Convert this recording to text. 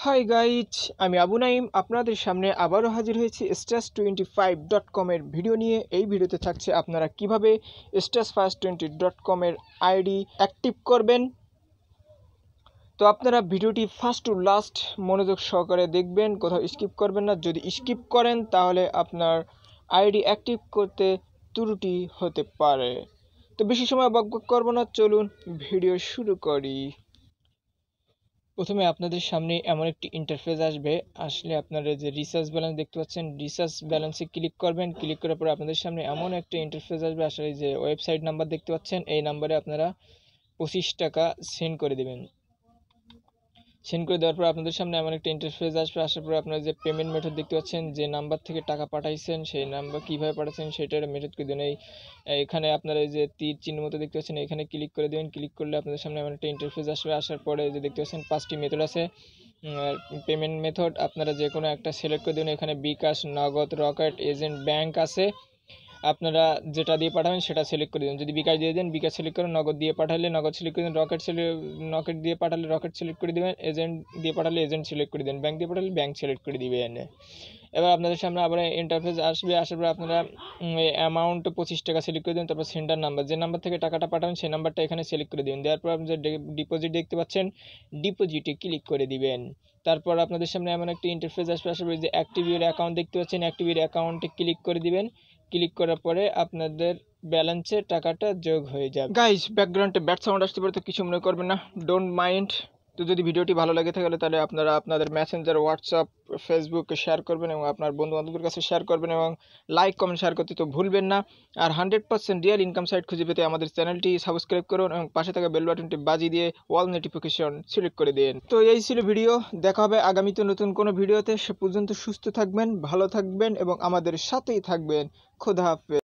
Hi guys, আমি আবু নাইম আপনাদের সামনে আবারও হাজির হয়েছি স্টাস25.com এর ভিডিও নিয়ে। এই ভিডিওতে থাকছে আপনারা কিভাবে stash520.com এর আইডি অ্যাক্টিভ করবেন। তো আপনারা ভিডিওটি ফার্স্ট টু লাস্ট মনোযোগ সহকারে দেখবেন, কোথাও স্কিপ করবেন না। যদি স্কিপ করেন তাহলে আপনার আইডি অ্যাক্টিভ করতে ত্রুটি হতে পারে। তো বেশি সময় বকবক করব না, চলুন ভিডিও শুরু করি। প্রথমে আপনাদের সামনে এমন একটি ইন্টারফেস আসলে আপনারা যে রিসার্চ ব্যালেন্স দেখতে পাচ্ছেন, রিসার্চ ব্যালেন্সে ক্লিক করবেন। ক্লিক করার পর আপনাদের সামনে এমন একটা ইন্টারফেস আসবে। আসলে যে ওয়েবসাইট নাম্বার দেখতে পাচ্ছেন, এই নাম্বারে আপনারা 25 টাকা সেন্ড করে দেবেন। সেন্ড করে দেওয়ার পর আপনাদের সামনে এমন একটা ইন্টারফেস আসবে। আসার পর আপনারা যে পেমেন্ট মেথড দেখতে পাচ্ছেন, যে নাম্বার থেকে টাকা পাঠাইছেন সেই নাম্বার কীভাবে পাঠাচ্ছেন সেটার মেথড করে দেবেন। এখানে আপনারা এই যে তীর চিহ্ন মতো দেখতে পাচ্ছেন, এখানে ক্লিক করে দেবেন। ক্লিক করলে আপনাদের সামনে এমন একটা ইন্টারফেস আসবে। আসার পরে যে দেখতে পাচ্ছেন 5টি মেথড আছে পেমেন্ট মেথড, আপনারা যে কোনো একটা সিলেক্ট করে দেবেন। এখানে বিকাশ, নগদ, রকেট, এজেন্ট, ব্যাংক আছে। আপনারা যেটা দিয়ে পাঠাবেন সেটা সিলেক্ট করে দেবেন। যদি বিকাশ দিয়ে দেন বিকাশ সিলেক্ট করেন, নগদ দিয়ে পাঠালে নগদ সিলেক্ট করে দেন, রকেট দিয়ে পাঠালে রকেট সিলেক্ট করে দেবেন, এজেন্ট দিয়ে পাঠালে এজেন্ট সিলেক্ট করে দেন, ব্যাংক দিয়ে পাঠালে ব্যাংক সিলেক্ট করে দিবেন। এবার আপনাদের সামনে আবার ইন্টারফেস আসবে। আসার পর আপনারা অ্যামাউন্ট 25 টাকা সিলেক্ট করে দেন। তারপর সেন্টার নাম্বার, যে নাম্বার থেকে টাকাটা পাঠাবেন সেই নাম্বারটা এখানে সিলেক্ট করে দিবেন। দেওয়ার পর আপনি যে ডিপোজিট দেখতে পাচ্ছেন, ডিপোজিটে ক্লিক করে দিবেন। তারপর আপনাদের সামনে এমন একটা ইন্টারফেস আসবে। আসবে যে অ্যাক্টিভ ইউর অ্যাকাউন্ট দেখতে পাচ্ছেন, অ্যাক্টিভ ইউর অ্যাকাউন্টে ক্লিক করে দিবেন। ক্লিক করার পরে আপনাদের ব্যালেন্সে টাকাটা যোগ হয়ে যাবে। গাইস, ব্যাকগ্রাউন্ডে ব্যাড সাউন্ড আসতে পারে, তো কিছু মনে করবেন না, ডোন্ট মাইন্ড। তো যদি ভিডিওটি ভালো লাগে থাকে তাহলে আপনারা আপনাদের মেসেঞ্জার, হোয়াটসঅ্যাপ, ফেসবুকে শেয়ার করবেন এবং আপনার বন্ধু বান্ধবের কাছে শেয়ার করবেন এবং লাইক কমেন্ট শেয়ার করতে তো ভুলবেন না। আর 100% রিয়েল ইনকাম সাইট খুঁজে পেতে আমাদের চ্যানেলটি সাবস্ক্রাইব করুন এবং পাশে থাকা বেল বাটনটি বাজিয়ে দিয়ে অল নোটিফিকেশন সিলেক্ট করে দিন। তো এই ছিল ভিডিও, দেখা হবে আগামীতে নতুন কোনো ভিডিওতে। সে পর্যন্ত সুস্থ থাকবেন, ভালো থাকবেন এবং আমাদের সাথেই থাকবেন। খোদা হাফেজ।